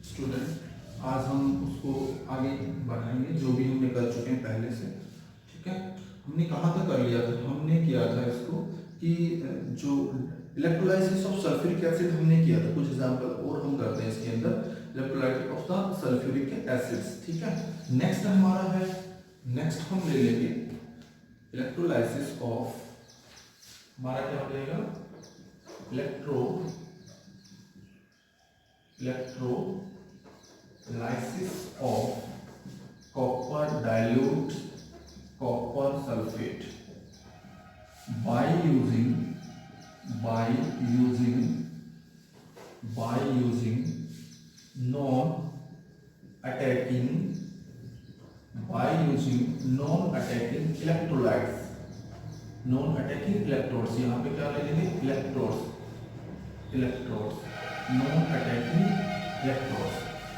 Student, आज हम उसको आगे बढ़ाएंगे जो भी हमने कर चुके हैं पहले से। ठीक है, हमने कहाँ तक कर लिया था? हमने किया था इसको कि जो इलेक्ट्रोलाइसिस ऑफ सल्फ्यूरिक एसिड हमने किया था। कुछ एग्जांपल और हम करते हैं इसके अंदर, electrolysis of the sulphuric acids. ठीक है, नेक्स्ट हमारा है, नेक्स्ट हम ले लेंगे इलेक्ट्रोलाइसिस ऑफ, हमारा क्या हो जाएगा, electrolysis of copper dilute copper sulfate by using non-attacking electrolytes, non-attacking electrodes। यहाँ पे क्या ले लेंगे, इलेक्ट्रोड्स,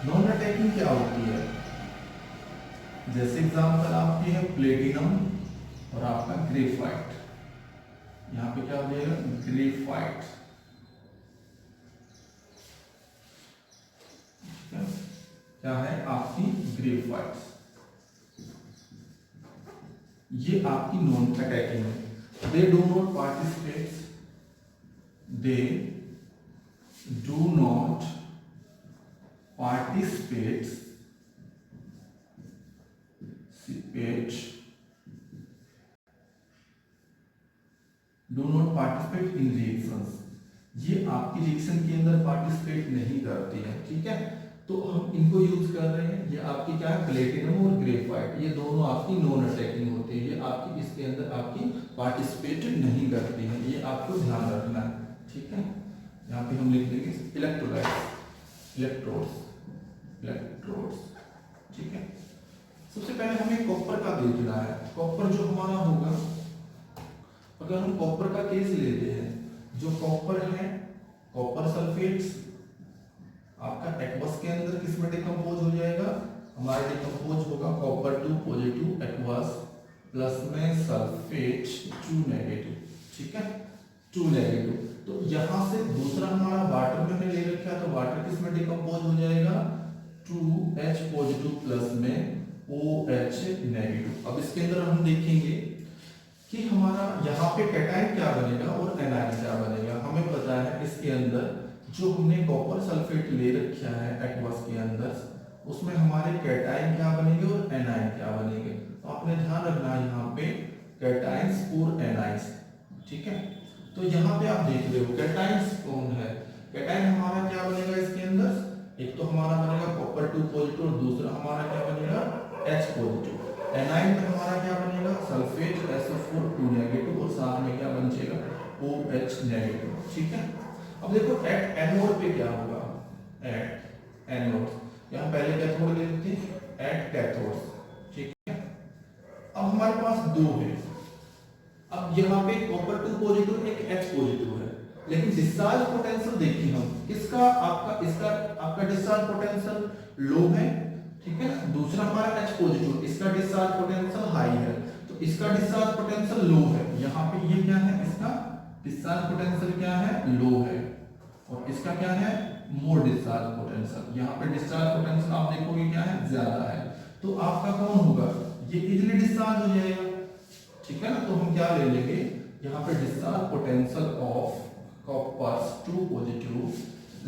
नॉन अटैकिंग क्या होती है? जैसे एग्जांपल आपकी है प्लेटिनम और आपका ग्रेफाइट। यहाँ पे क्या हो जाएगा, ग्रेफाइट। क्या है आपकी ग्रेफाइट, ये आपकी नॉन अटैकिंग है। They do not participate in reactions. ये आपकी रिएक्शन के अंदर पार्टिसिपेट नहीं करती है। ठीक है, तो हम इनको यूज कर रहे हैं। ये आपकी क्या है, प्लेटिनम और ग्रेफाइट, ये दोनों आपकी नॉन अटैकिंग होती है। ये आपकी इसके अंदर आपकी पार्टिसिपेट नहीं करती है, ये आपको ध्यान रखना है। ठीक है, यहाँ पे हम लिख देंगे इलेक्ट्रोड्स। ठीक है, सबसे पहले हमें कॉपर का देखना है। कॉपर जो हमारा होगा, अगर हम कॉपर का केस लेते हैं, जो कॉपर है, कॉपर सल्फेट्स आपका एक्वस के अंदर किस में डिकम्पोज हो जाएगा, हमारा डिकम्पोज होगा कॉपर 2 पॉजिटिव एक्वस प्लस में सल्फेट 2 नेगेटिव। ठीक है, 2 नेगेटिव। तो यहां से दूसरा हमारा वाटर में हमने ले रखा है, तो वाटर किस में डिकम्पोज हो जाएगा, 2H पॉजिटिव प्लस में OH नेगेटिव। अब इसके अंदर हम देखेंगे कि हमारा यहाँ पे कैटायन क्या बनेगा और एनायन क्या बनेगा। हमें पता है इसके अंदर जो हमने कॉपर सल्फेट ले रखा है एक्वस के अंदर, उसमें हमारे कैटायन क्या बनेंगे और एनायन क्या बनेंगे। तो आपने ध्यान रखना है यहाँ पे कैटायंस और एनायंस। ठीक है, तो यहाँ पे आप देख रहे हो कैटायंस कौन है, कैटायन हमारा क्या बनेगा इसके अंदर, एक तो हमारा बनेगा कॉपर 2 पॉजिटिव और दूसरा हमारा क्या बनेगा H पॉजिटिव। एनायन में हमारा क्या बनेगा, सल्फेट SO4 2 नेगेटिव और साथ में क्या बनेगा OH नेगेटिव। ठीक है, अब देखो एट एनोड पे क्या होगा, एट एनोड, यहाँ पहले कैथोड ले लेते हैं, एट कैथोड। ठीक है, अब हमारे पास दो है। अब यहाँ पे कॉपर 2 पॉजिटिव एक H पॉजिटिव है, लेकिन डिस्चार्ज पोटेंशियल देखिए हम किसका, आपका डिस्चार्ज पोटेंशियल लो है। ठीक है, दूसरा हमारा H पॉजिटिव, इसका डिस्चार्ज पोटेंशियल हाई है, तो इसका डिस्चार्ज पोटेंशियल लो है। यहाँ पे ये क्या है, इसका डिस्चार्ज पोटेंशियल क्या है, लो है, और इसका क्या है, मोर डिस्चार्ज पोटेंशियल। यहाँ पे डिस्चार्ज पोटेंशियल आप देखोगे क्या है, ज्यादा है, तो आपका कौन होगा, ये इजीली डिस्चार्ज हो जाएगा। ठीक है ना, तो हम क्या ले लेंगे, यहाँ पे discharge potential of copper 2 positive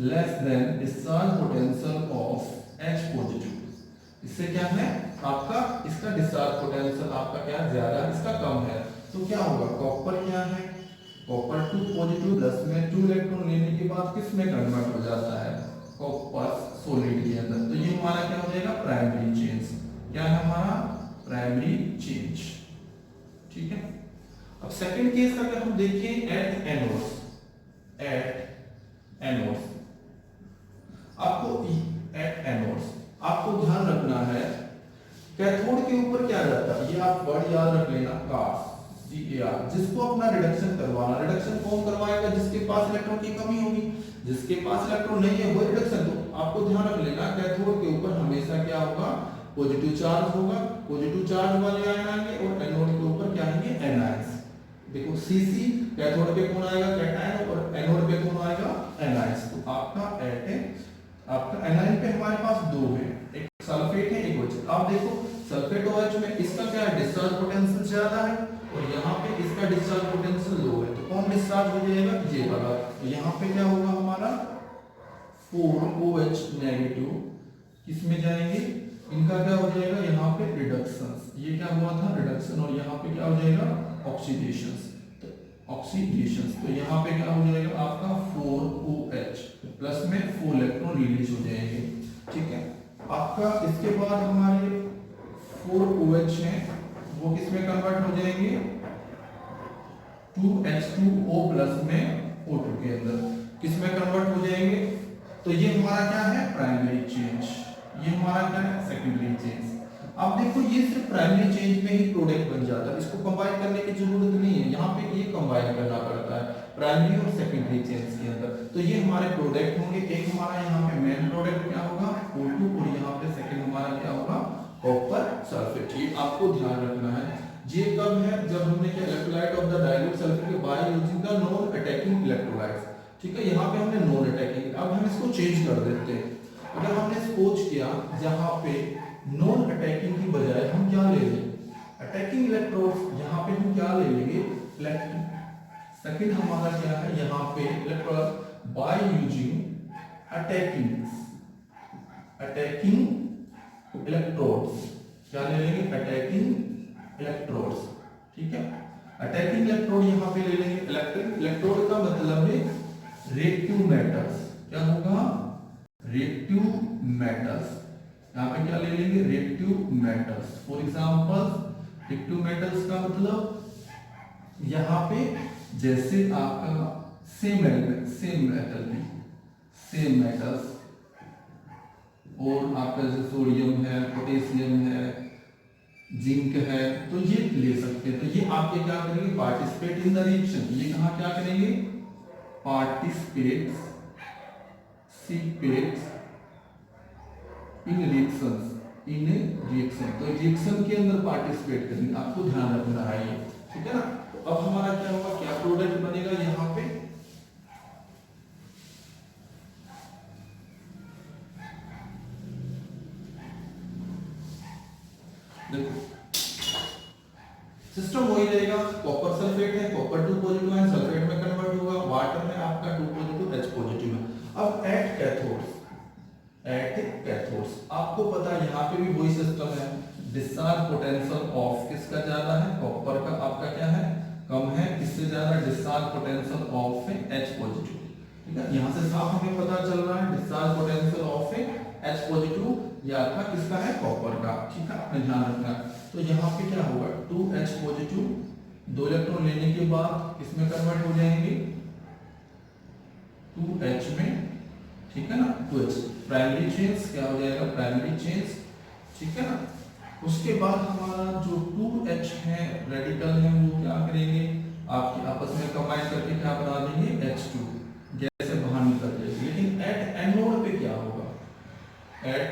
less than discharge potential of H positive. इससे क्या है आपका, इसका डिस्चार्ज पोटेंशियल आपका क्या ज्यादा, इसका कम है, तो क्या होगा, कॉपर क्या है, कॉपर 2 पॉजिटिव प्लस में 2 इलेक्ट्रॉन लेने के बाद किस में कन्वर्ट हो जाता है, कॉपर सॉलिड के अंदर। तो ये हमारा क्या हो जाएगा, प्राइमरी चेंज। क्या है हमारा, प्राइमरी चेंज। ठीक है, अब सेकंड केस अगर हम देखें एट एनोड्स, आपको ध्यान रखना है कैथोड के ऊपर क्या जाता है, ये आप वर्ड याद रख लेना, CAR, जिसको अपना रिडक्शन करवाना। रिडक्शन कौन करवाएगा, जिसके पास इलेक्ट्रॉन की कमी होगी, जिसके पास इलेक्ट्रॉन नहीं है वो रिडक्शन। तो आपको ध्यान रख लेना कैथोड के ऊपर हमेशा क्या होगा, पॉजिटिव चार्ज होगा, पॉजिटिव चार्ज वाले आयन आएंगे, और एनोड के ऊपर क्या आएंगे, एनायंस। देखो Cc कैथोड पे कौन आएगा, कैटायन, और एनोड पे कौन आएगा, एनायंस। तो आपका आपका एनाइन पे हमारे पास दो है, एक सल्फेट है एक OH। आप देखो सल्फेट OH में इसका क्या है, डिस्चार्ज पोटेंशियल ज्यादा है और यहाँ पे इसका डिस्चार्ज पोटेंशियल लो है, तो कौन डिस्चार्ज हो जाएगा, ये वाला। तो यहाँ पे क्या होगा हमारा 4OH नेगेटिव किसमें जाएंगे, इनका क्या हो जाएगा यहाँ पे रिडक्शन, ये क्या हुआ था रिडक्शन, और यहाँ पे क्या हो जाएगा ऑक्सीडेशन, ऑक्सीडेशन। तो यहाँ पे क्या हो जाएगा आपका 4OH प्लस में 4 इलेक्ट्रॉन रिलीज हो जाएंगे, ठीक है। आपका इसके बाद हमारे 4OH हैं वो किस में कन्वर्ट हो जाएंगे, 2H2O प्लस में O2 के अंदर किस में कन्वर्ट हो जाएंगे। तो ये हमारा क्या है प्राइमरी चेंज, ये हमारा क्या है सेकेंडरी चेंज। अब देखो ये सिर्फ प्राइमरी चेंज में ही प्रोडक्ट बन जाता है, इसको कंबाइन करने की जरूरत नहीं है, यहाँ पे ये कंबाइन करना पड़ता है प्राइमरी और सेकेंडरी चेंज के अंदर। तो ये हमारे प्रोडक्ट होंगे, एक हमारा यहाँ पे मेन प्रोडक्ट क्या होगा O2 और यहाँ पे सेकेंड हमारा क्या होगा कॉपर सल्फेट। ये आपको ध्यान रखना है। ये कब है, जब हमने क्या electrolyte of the dilute sulphate by using the non attacking electrolytes, ठीक है। यहाँ पे हमने नॉन अटैकिंग, अब हम इसको चेंज कर देते हैं। अगर हमने सपोज किया यहाँ पे नॉन अटैकिंग की बजाय हम क्या ले लें अटैकिंग इलेक्ट्रोड, यहाँ पे हम क्या ले लेंगे सेकंड हमारा क्या है यहाँ पे electrode by using attacking electrodes, क्या ले लेंगे अटैकिंग इलेक्ट्रोड्स, ठीक है। अटैकिंग इलेक्ट्रोड यहाँ पे ले लेंगे, इलेक्ट्रोड का मतलब है रिएक्टिव मेटल्स, क्या होगा रिएक्टिव मेटल्स, यहाँ पे क्या ले लेंगे reactive metals. For example reactive metals का मतलब यहाँ पे जैसे आपका सेम मेटल्स और आपका जैसे सोडियम है, पोटेशियम है, जिंक है, तो ये ले सकते हैं। तो ये आपके क्या करेंगे पार्टिसिपेट इन द रिएक्शन, ये कहाँ क्या करेंगे पार्टिसिपेट्स इन रिएक्शन, तो रिएक्शन के अंदर पार्टिसिपेट करेंगे, आपको ध्यान रखना है ये, ठीक है ना। तो अब हमारा क्या होगा, क्या प्रोडक्ट बनेगा यहाँ पे, देखो सिस्टम वही रहेगा, कॉपर सल्फेट है, कॉपर 2 पॉजिटिव है, सल्फेट में कन्वर्ट होगा, वाटर में आपका 2 पॉजिटिव H पॉजिटिव है। अब एट कैथोड्स आपको पता है यहाँ पे भी वही सिस्टम है, डिस्चार्ज पोटेंशियल ऑफ किसका ज्यादा है कॉपर का, आपका क्या है कम है, किससे ज्यादा discharge potential of H positive, ठीक है। यहाँ से साफ हमें पता चल रहा है discharge potential of H positive ये आपका किसका है कॉपर का, ठीक है, आपने ध्यान रखना है। तो यहाँ पे क्या होगा 2H पॉजिटिव 2 इलेक्ट्रॉन लेने के बाद किसमें कन्वर्ट हो जाएंगे 2H में, ठीक है ना, 2H प्राइमरी चेंज क्या हो जाएगा प्राइमरी चेंज, ठीक है ना। उसके बाद हमारा जो 2H है रेडिकल है वो क्या करेंगे आपके आपस में कंबाइन करके क्या बना देंगे H2, गैस से बाहर निकल जाएगी। लेकिन एट एनोड पे क्या होगा, एट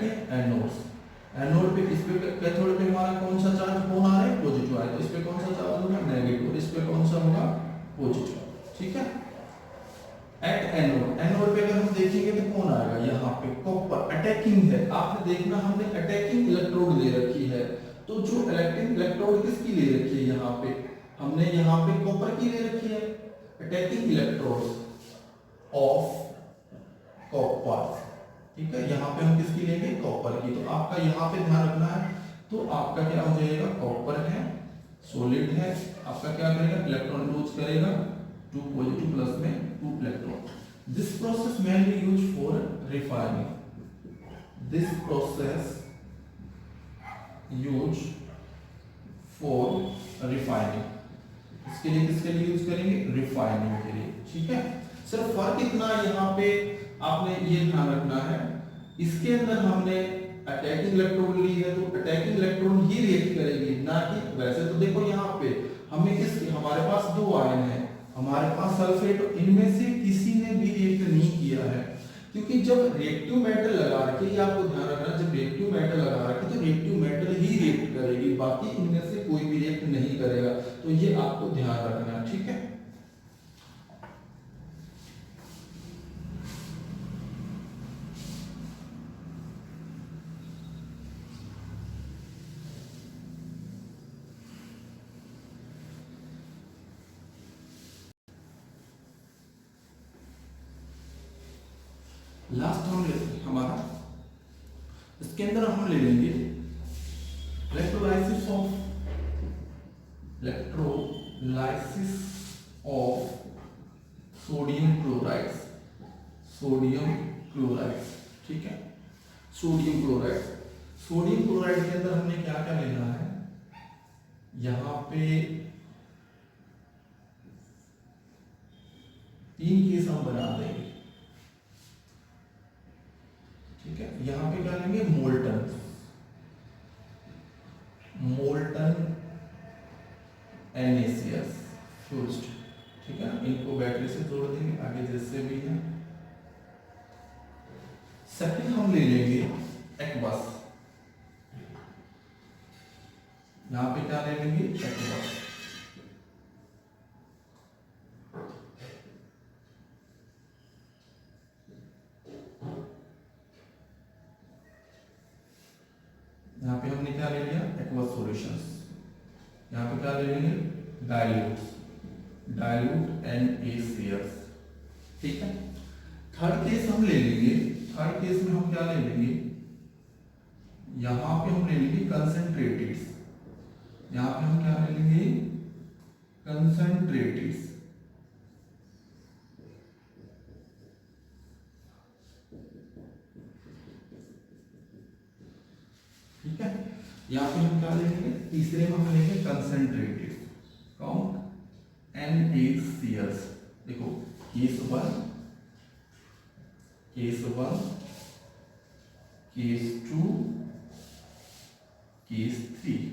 एनोड पे इस पे कैथोड पे हमारा कौन सा चार्ज कौन आ रहा है पॉजिटिव आया, तो इस पे कौन सा चार्ज होगा नेगेटिव, इस पे कौन सा होगा पॉजिटिव, ठीक है। एट एनोड पे अगर हम देखेंगे तो कौन आएगा यहाँ पे कॉपर, अटैकिंग है, आपने देखना हमने अटैकिंग इलेक्ट्रोड ले रखी है, तो जो इलेक्ट्रोड किसकी ले रखी है यहाँ पे हमने यहाँ पे कॉपर की ले रखी है, अटैकिंग इलेक्ट्रोड ऑफ कॉपर, ठीक है। यहाँ पे हम किसकी लेंगे कॉपर की, तो आपका यहाँ पे ध्यान रखना है। तो आपका क्या हो जाएगा कॉपर है सॉलिड है, आपका क्या करेगा इलेक्ट्रॉन लूज करेगा 2 पॉजिटिव प्लस में 2 electron. This process mainly use for refining, this process use for refining, इसके लिए किसके लिए यूज करेंगे रिफाइनिंग के लिए, ठीक है। सिर्फ फर्क इतना यहाँ पे आपने ये ध्यान रखना है, इसके अंदर हमने अटैकिंग इलेक्ट्रोड ली है तो अटैकिंग इलेक्ट्रोड ही रिएक्ट करेगी, ना कि वैसे तो देखो यहाँ पे हमें हमारे पास 2 आयन है, हमारे पास सल्फेट, इनमें से किसी ने भी रिएक्ट नहीं किया है, क्योंकि जब रिएक्टिव मेटल लगा रखे, ये आपको ध्यान रखना, जब रिएक्टिव मेटल लगा रखे तो रिएक्टिव मेटल ही रिएक्ट करेगी, बाकी इनमें से कोई भी रिएक्ट नहीं करेगा, तो ये आपको ध्यान रखना, ठीक है। लास्ट हम हमारा इसके अंदर हम ले लेंगे इलेक्ट्रोलाइसिस ऑफ सोडियम क्लोराइड, ठीक है। सोडियम क्लोराइड के अंदर हमने क्या क्या लेना है, यहां पे 3 केस हम बना देंगे, ठीक है। यहां पे क्या लेंगे, मोल्टन NaCl फ्यूज्ड, ठीक है। इनको बैटरी से जोड़ देंगे, आगे जैसे भी है। सेकंड हम ले लेंगे एक्वस, यहां पे क्या ले लेंगे, एक्वस। यहाँ पे हमने क्या ले लिया, एक्वस सॉल्यूशंस। यहाँ पे क्या ले लेंगे, डाइल्यूट NaCl, ठीक है। थर्ड केस हम ले लेंगे, थर्ड केस में हम क्या ले लेंगे, यहाँ पे हम ले लेंगे कंसंट्रेटेड्स, यहाँ पे हम क्या ले लेंगे, कंसंट्रेटेड्स, ठीक है। यहाँ पे हम क्या लेंगे, तीसरे में हम लेंगे कंसंट्रेटेड, काउंट NaCl। देखो केस 1, केस 2, केस 3,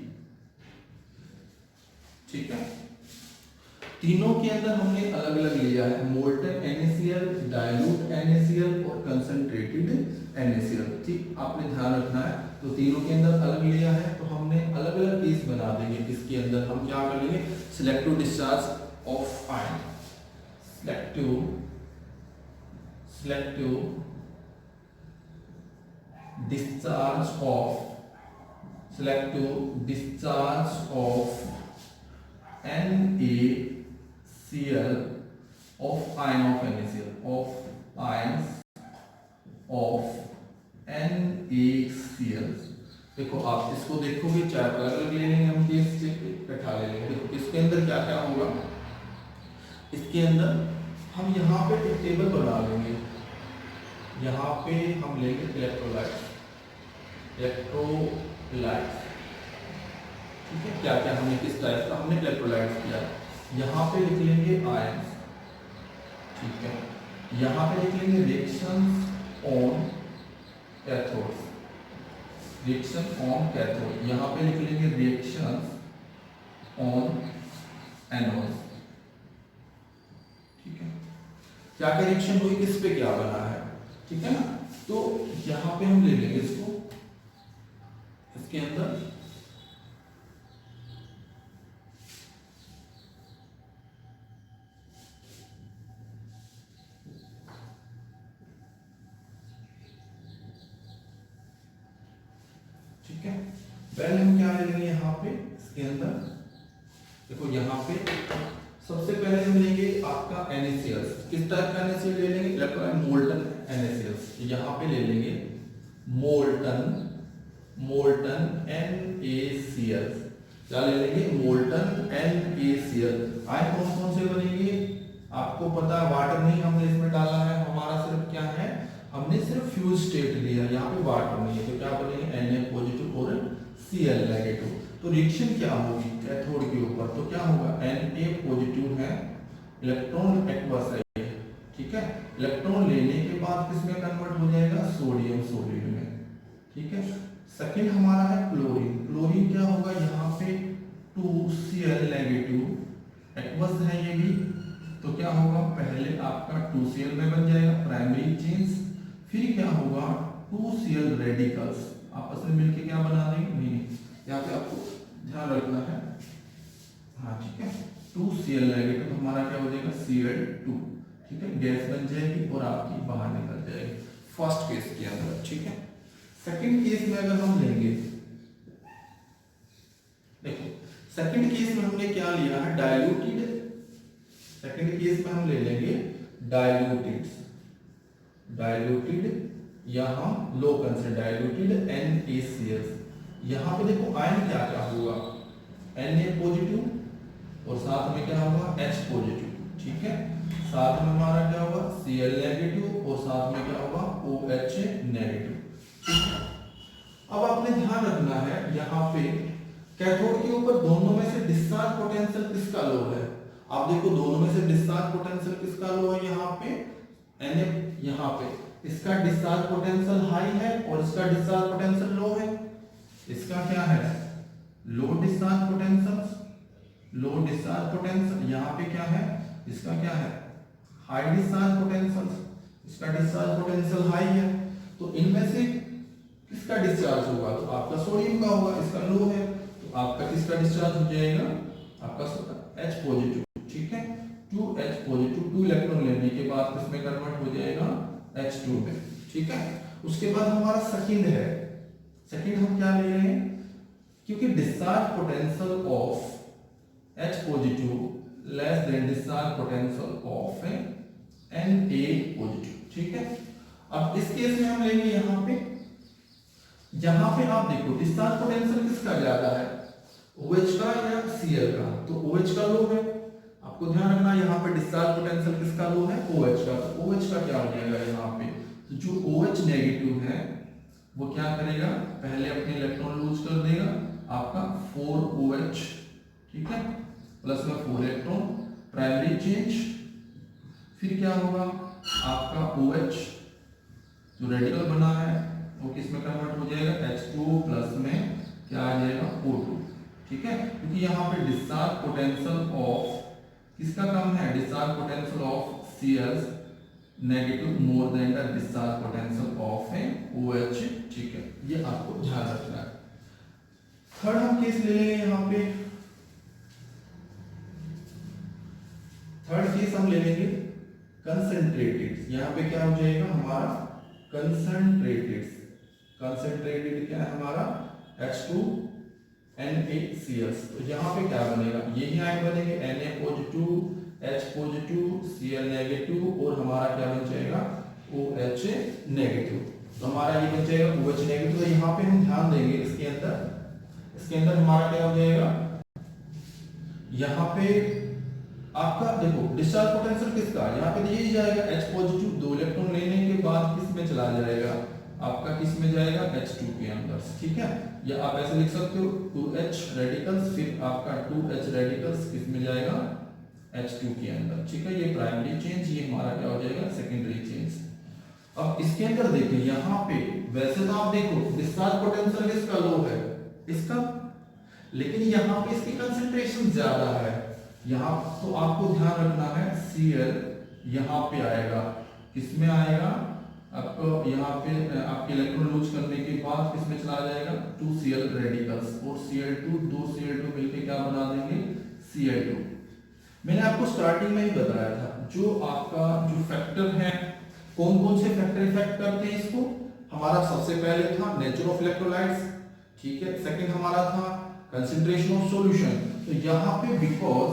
ठीक है। तीनों के अंदर हमने अलग अलग लिया है, मोल्टन NaCl, डाइल्यूट NaCl और कंसंट्रेटेड NaCl, ठीक। आपने ध्यान रखना है, तो तीनों के अंदर अलग लिया है, तो हमने अलग अलग केस बना देंगे। इसके अंदर हम क्या कर लेंगे, selective discharge of ion, selective discharge of NaCl of ions of NaCl। देखो आप इसको देखोगे, चार अलग अलग ले लेंगे हम केस, इकट्ठा ले लेंगे। देखो इसके अंदर क्या क्या होगा, इसके अंदर हम यहाँ पे एक टेबल बना लेंगे, यहाँ पे हम लेंगे इलेक्ट्रोलाइट्स, ठीक है। क्या क्या हमने किस टाइप का हमने इलेक्ट्रोलाइट्स किया, यहाँ पे लिख लेंगे आयंस, ठीक है। यहाँ पे लिख लेंगे रिएक्शंस ऑन कैथोड्स, यहाँ पे लिख लेंगे रिएक्शंस ऑन एनोड्स, ठीक है। क्या क्या रिएक्शन हुई, किस पे क्या बना है, ठीक है ना। तो यहाँ पे हम ले लेंगे इसको, इसके अंदर ठीक है। पहले हम क्या ले लेंगे, यहाँ पे इसके अंदर देखो, यहाँ पे सबसे पहले हम लेंगे आपका NaCl, किस टाइप का NaCl ले लेंगे, इलेक्ट्रोलाइट मोल्टन NaCl। यहाँ पे ले लेंगे मोल्टन NaCl, क्या ले लेंगे, मोल्टन NaCl। आयन कौन कौन से बनेंगे, आपको पता है, वाटर नहीं हमने इसमें डाला है, हमारा सिर्फ क्या है, हमने सिर्फ फ्यूज स्टेट लिया, यहाँ पे वाटर नहीं है, तो क्या बनेंगे, Na पॉजिटिव और Cl नेगेटिव। तो रिएक्शन क्या होगी कैथोड के ऊपर, तो क्या होगा, Na पॉजिटिव है, इलेक्ट्रॉन एक्वस है, ठीक है। इलेक्ट्रॉन लेने के बाद किसमें कन्वर्ट हो जाएगा, सोडियम सोलिड में, ठीक है। सेकंड हमारा है क्लोरीन क्या होगा, यहाँ पे 2Cl नेगेटिव, एक्वस है ये भी, तो क्या होगा, पहले आपका 2Cl में बन जाएगा प्राइमरी चेंज, फिर क्या होगा 2Cl रेडिकल्स आपस में मिलके क्या बना देंगे, नहीं, यहाँ पे आपको ध्यान रखना है, हाँ ठीक है। 2Cl नेगेटिव हमारा क्या हो जाएगा, Cl2, ठीक है, गैस बन जाएगी और आपकी बाहर निकल जाएगी फर्स्ट केस के अंदर, ठीक है। सेकंड केस में अगर हम लेंगे, देखो सेकंड केस में हमने क्या लिया है, डाइल्यूटेड, सेकंड केस में हम ले लेंगे डाइल्यूटेड, डाइल्यूटेड या हम लो कंसंट्रेट डाइल्यूटेड NaCl। यहाँ पे देखो आयन क्या क्या हुआ, Na पॉजिटिव और साथ में क्या हुआ H पॉजिटिव, ठीक है। साथ में हमारा क्या हुआ Cl नेगेटिव और साथ में क्या हुआ OH नेगेटिव, ठीक है। अब आपने ध्यान रखना है यहाँ पे कैथोड के ऊपर दोनों में से डिस्चार्ज पोटेंशियल किसका लो है। आप देखो दोनों में से डिस्चार्ज पोटेंशियल किसका लो है, यहाँ पे Na, यहाँ पे इसका डिस्चार्ज पोटेंशियल हाई है और इसका डिस्चार्ज पोटेंशियल लो है। इसका क्या है low discharge potential, low discharge potential, यहाँ पे क्या है इसका क्या है हाई डिस्चार्ज पोटेंशियल, इसका डिस्चार्ज पोटेंशियल हाई है। तो इनमें से किसका डिस्चार्ज होगा, तो आपका सोडियम का होगा, इसका लो है, तो आपका किसका डिस्चार्ज हो जाएगा आपका H पॉजिटिव, ठीक है। 2H पॉजिटिव 2 इलेक्ट्रॉन लेने के बाद किसमें कन्वर्ट हो जाएगा H2 में, ठीक है। उसके बाद हमारा सेकंड है, सेकंड हम क्या ले रहे हैं, क्योंकि discharge potential of H positive less than discharge potential of Na positive, ठीक है। अब इस केस में हम लेंगे यहाँ पे, जहां पे आप देखो डिस्चार्ज पोटेंशियल किसका ज्यादा है OH का या Cl का, तो OH का लो है। आपको ध्यान रखना यहाँ पे डिस्चार्ज पोटेंशियल किसका लो है OH का, तो OH का क्या हो जाएगा यहाँ पे, तो जो OH नेगेटिव है वो क्या करेगा पहले अपने इलेक्ट्रॉन लूज कर देगा, आपका 4OH, ठीक है, प्लस में 4 इलेक्ट्रॉन प्राइमरी चेंज, फिर क्या होगा आपका OH जो रेडिकल बना है वो किस में कन्वर्ट हो जाएगा H2 प्लस में क्या आ जाएगा O2, ठीक है। क्योंकि यहाँ पे डिस्चार्ज पोटेंशियल ऑफ किसका कम है, discharge potential of Cl negative more than the discharge potential of OH, ठीक है, ये आपको ध्यान रखना है। थर्ड हम केस ले लेंगे यहाँ पे, थर्ड केस हम ले लेंगे कंसंट्रेटेड। यहाँ पे क्या हो जाएगा हमारा कंसंट्रेटेड, कंसंट्रेटेड क्या है हमारा H2NaCl। तो यहाँ पे क्या बनेगा, यही आयन बनेंगे Na positive H positive Cl negative और हमारा क्या बन जाएगा OH नेगेटिव। तो हमारा ये बन जाएगा OH नेगेटिव। तो यहाँ पे हम ध्यान देंगे इसके अंदर हमारा क्या हो जाएगा, यहाँ पे आपका देखो डिस्चार्ज पोटेंशियल किसका, यहाँ पे यही जाएगा H पॉजिटिव 2 इलेक्ट्रॉन लेने के बाद किस में चला जाएगा आपका, किस में जाएगा H2 के अंदर, ठीक है। या आप ऐसे लिख सकते हो 2H रेडिकल्स, फिर आपका 2H रेडिकल्स किस में जाएगा H2 के अंदर, ठीक है। ये प्राइमरी चेंज, ये हमारा क्या हो जाएगा सेकेंडरी चेंज। अब इसके अंदर देखिए यहाँ पे वैसे तो आप देखो डिस्चार्ज पोटेंशियल किसका लो है इसका, लेकिन यहाँ पे इसकी कंसंट्रेशन ज्यादा है। यहाँ तो आपको ध्यान रखना है Cl यहाँ पे आएगा, किसमें आएगा आपको, यहाँ पे आपके इलेक्ट्रॉन लूज करने के बाद किसमें चला जाएगा 2Cl रेडिकल्स और Cl2 2 Cl2 मिलके क्या बना देंगे Cl2। मैंने आपको स्टार्टिंग में ही बताया था जो आपका जो फैक्टर है, कौन कौन से फैक्टर इफेक्ट करते हैं इसको। हमारा सबसे पहले था नेचर ऑफ इलेक्ट्रोलाइट्स, ठीक है। सेकंड हमारा था कंसंट्रेशन ऑफ सॉल्यूशन। तो यहाँ पे because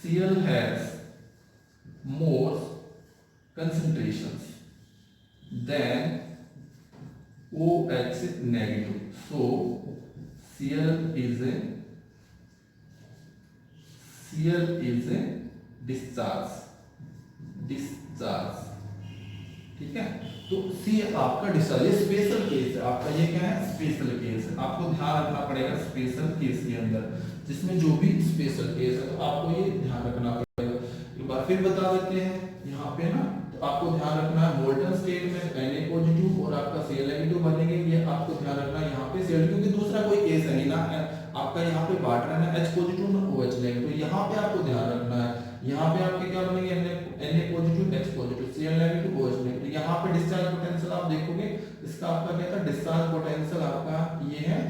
Cl has more concentrations than OH negative, so Cl is a discharge, ठीक है। तो C आपका डिस्चार्ज, ये स्पेशल केस है आपका, ये क्या है स्पेशल केस है। आपको ध्यान रखना पड़ेगा स्पेशल केस के अंदर, जिसमें जो भी स्पेशल केस है तो आपको ये ध्यान रखना पड़ेगा। एक बार फिर बता देते हैं यहाँ पे ना, तो आपको ध्यान रखना है मोल्टन स्टेट में Na पॉजिटिव और आपका Cl नेगेटिव बनेंगे, ये आपको ध्यान रखना है। यहाँ पे Cl, क्योंकि दूसरा कोई केस है नहीं ना, आपका यहाँ पे बांट रहा है H पॉजिटिव ना OH नेगेटिव, यहाँ पे आपको ध्यान रखना है। यहाँ पे आपके क्या बनेंगे Na positive H positive Cl negative OH negative. यहाँ पे डिस्चार्ज पोटेंशियल आप देखोगे, इसका आपका क्या था डिस्चार्ज पोटेंशियल आपका ये है,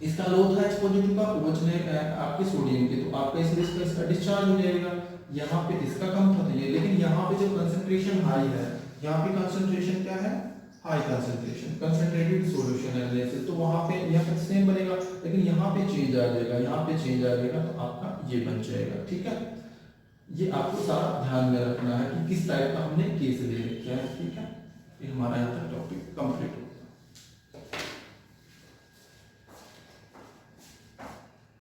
इसका लो था H पॉजिटिव का, OH ने आपके सोडियम के, तो आपका इसका डिस्चार्ज हो जाएगा। यहाँ पे इसका कम था ये, लेकिन यहाँ पे जब कंसंट्रेशन हाई है, यहाँ पे कंसंट्रेशन क्या है high concentration concentrated solution analysis, तो वहाँ पे यहाँ पे सेम बनेगा, लेकिन यहाँ पे चेंज आ जाएगा, यहाँ पे चेंज आ जाएगा, तो आपका ये बन जाएगा। ठीक है, ये आपको सारा ध्यान में रखना है कि किस टाइप का हमने केस ले रखा है। ठीक है, ये हमारा यहाँ तक टॉपिक कंप्लीट